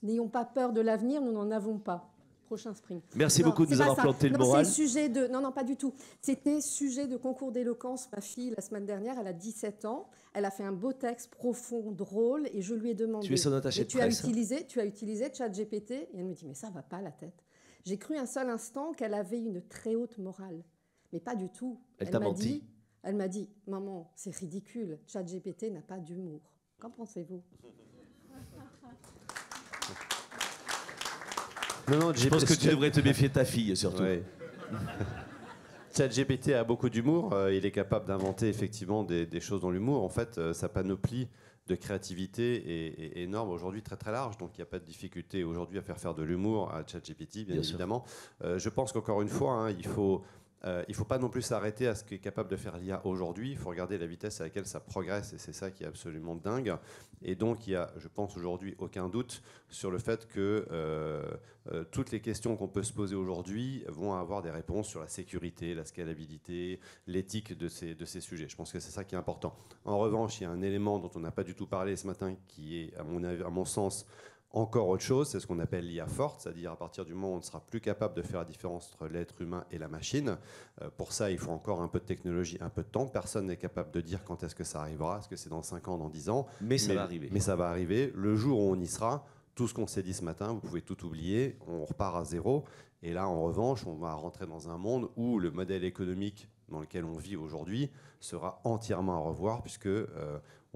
N'ayons pas peur de l'avenir, nous n'en avons pas. Prochain sprint. Merci beaucoup de nous avoir planté le moral. Sujet de... Non, pas du tout. C'était sujet de concours d'éloquence. Ma fille, la semaine dernière, elle a 17 ans. Elle a fait un beau texte profond, drôle, et je lui ai demandé... Tu es son attaché de presse. Tu as utilisé ChatGPT? Et elle me dit, mais ça va pas la tête. J'ai cru un seul instant qu'elle avait une très haute morale. Mais pas du tout. Elle t'a menti. Elle m'a dit, maman, c'est ridicule. ChatGPT n'a pas d'humour. Qu'en pensez-vous? Non, je pense que tu devrais te méfier de ta fille, surtout. Ouais. ChatGPT a beaucoup d'humour. Il est capable d'inventer effectivement des choses dans l'humour. En fait, sa panoplie de créativité est énorme aujourd'hui, très très large. Donc il n'y a pas de difficulté aujourd'hui à faire de l'humour à ChatGPT, bien évidemment. Je pense qu'encore une fois, il ne faut pas non plus s'arrêter à ce qu'est capable de faire l'IA aujourd'hui. Il faut regarder la vitesse à laquelle ça progresse, et c'est ça qui est absolument dingue. Et donc, il y a, je pense aujourd'hui, aucun doute sur le fait que toutes les questions qu'on peut se poser aujourd'hui vont avoir des réponses sur la sécurité, la scalabilité, l'éthique de ces sujets. Je pense que c'est ça qui est important. En revanche, il y a un élément dont on n'a pas du tout parlé ce matin qui est, à mon sens, encore autre chose, c'est ce qu'on appelle l'IA forte, c'est-à-dire à partir du moment où on ne sera plus capable de faire la différence entre l'être humain et la machine. Pour ça, il faut encore un peu de technologie, un peu de temps. Personne n'est capable de dire quand est-ce que ça arrivera, est-ce que c'est dans 5 ans, dans 10 ans. Mais ça va arriver. Mais ça va arriver. Le jour où on y sera, tout ce qu'on s'est dit ce matin, vous pouvez tout oublier, on repart à zéro. Et là, en revanche, on va rentrer dans un monde où le modèle économique dans lequel on vit aujourd'hui sera entièrement à revoir, puisque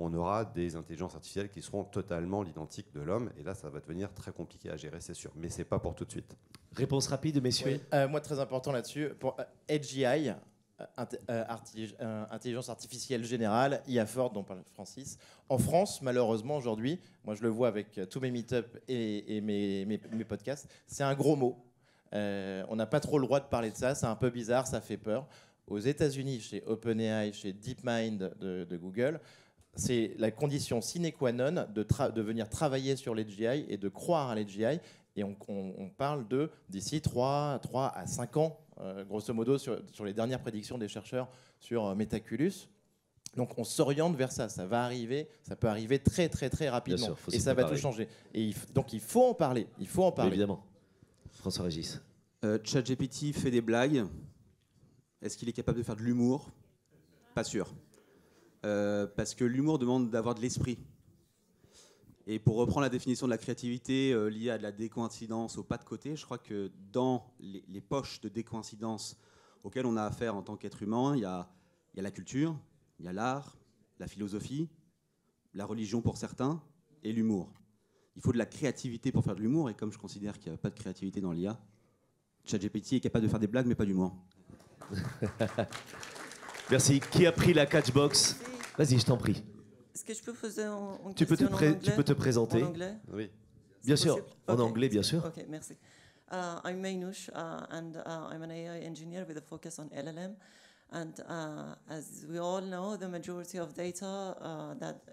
on aura des intelligences artificielles qui seront totalement l'identique de l'homme. Et là, ça va devenir très compliqué à gérer, c'est sûr. Mais ce n'est pas pour tout de suite. Réponse rapide, messieurs. Oui. Moi, très important là-dessus. Pour AGI, intelligence artificielle générale, IA forte, dont parle Francis. En France, malheureusement, aujourd'hui, moi je le vois avec tous mes meet-up et mes podcasts, c'est un gros mot. On n'a pas trop le droit de parler de ça, c'est un peu bizarre, ça fait peur. Aux États-Unis, chez OpenAI, chez DeepMind de Google, c'est la condition sine qua non de venir travailler sur l'AGI et de croire à l'AGI. Et on parle d'ici 3 à 5 ans, grosso modo, sur les dernières prédictions des chercheurs sur Metaculus. Donc on s'oriente vers ça. Ça va arriver, ça peut arriver très très très rapidement. Sûr, et ça va tout changer. Et donc il faut en parler. Il faut en parler. Évidemment. François-Régis. ChatGPT fait des blagues. Est-ce qu'il est capable de faire de l'humour? Pas sûr. Parce que l'humour demande d'avoir de l'esprit. Et pour reprendre la définition de la créativité liée à de la décoïncidence au pas de côté, je crois que dans les poches de décoïncidence auxquelles on a affaire en tant qu'être humain, il y a la culture, il y a l'art, la philosophie, la religion pour certains, et l'humour. il faut de la créativité pour faire de l'humour, et comme je considère qu'il n'y a pas de créativité dans l'IA, ChatGPT est capable de faire des blagues, mais pas d'humour. Merci. Qui a pris la catchbox? Vas-y, je t'en prie. Est-ce que je peux poser une Tu peux question en anglais? tu peux te présenter. En anglais? Oui. Bien C'est sûr, possible? en Ok. anglais, bien sûr. Okay, merci. I'm Mainouche, and I'm an AI engineer with a focus on LLM. And as we all know, the majority of data that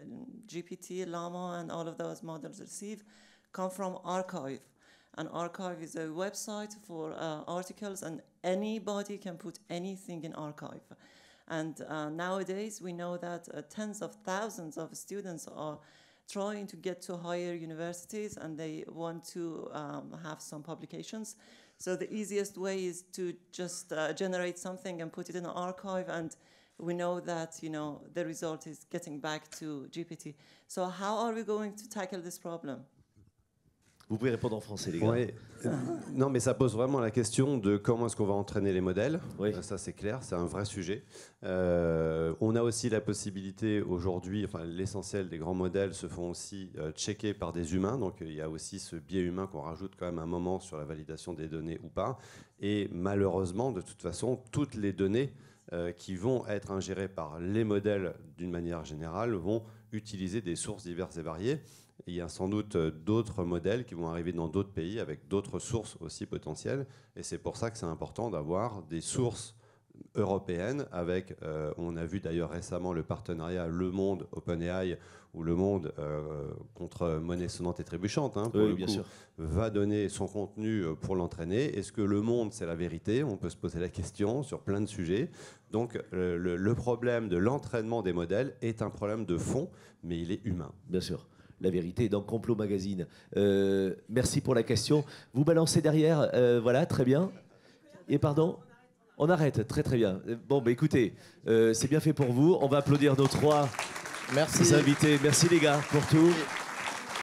GPT, Llama, and all of those models receive come from Archive. And Archive is a website for articles, and anybody can put anything in Archive. And nowadays, we know that tens of thousands of students are trying to get to higher universities, and they want to have some publications. So the easiest way is to just generate something and put it in an archive, and we know that, you know, the result is getting back to GPT. So how are we going to tackle this problem? Vous pouvez répondre en français, les gars. Ouais. Non, mais ça pose vraiment la question de comment est-ce qu'on va entraîner les modèles. Oui. Ça, c'est clair, c'est un vrai sujet. On a aussi la possibilité aujourd'hui, enfin, l'essentiel des grands modèles se font aussi checker par des humains. Donc, il y a aussi ce biais humain qu'on rajoute quand même un moment sur la validation des données ou pas. Et malheureusement, de toute façon, toutes les données qui vont être ingérées par les modèles d'une manière générale vont utiliser des sources diverses et variées. Il y a sans doute d'autres modèles qui vont arriver dans d'autres pays avec d'autres sources aussi potentielles. Et c'est pour ça que c'est important d'avoir des sources européennes avec, on a vu d'ailleurs récemment le partenariat Le Monde OpenAI, où Le Monde, contre monnaie sonnante et trébuchante, hein, pour Oui, le bien coup, sûr. va donner son contenu pour l'entraîner. Est-ce que Le Monde, c'est la vérité? On peut se poser la question sur plein de sujets. Donc le problème de l'entraînement des modèles est un problème de fond, mais il est humain. Bien sûr. La vérité dans Complot Magazine. Merci pour la question. Vous balancez derrière, voilà, très bien. Et pardon? On arrête, très très bien. Bon, bah écoutez, c'est bien fait pour vous. On va applaudir nos trois Merci. invités. Merci les gars pour tout.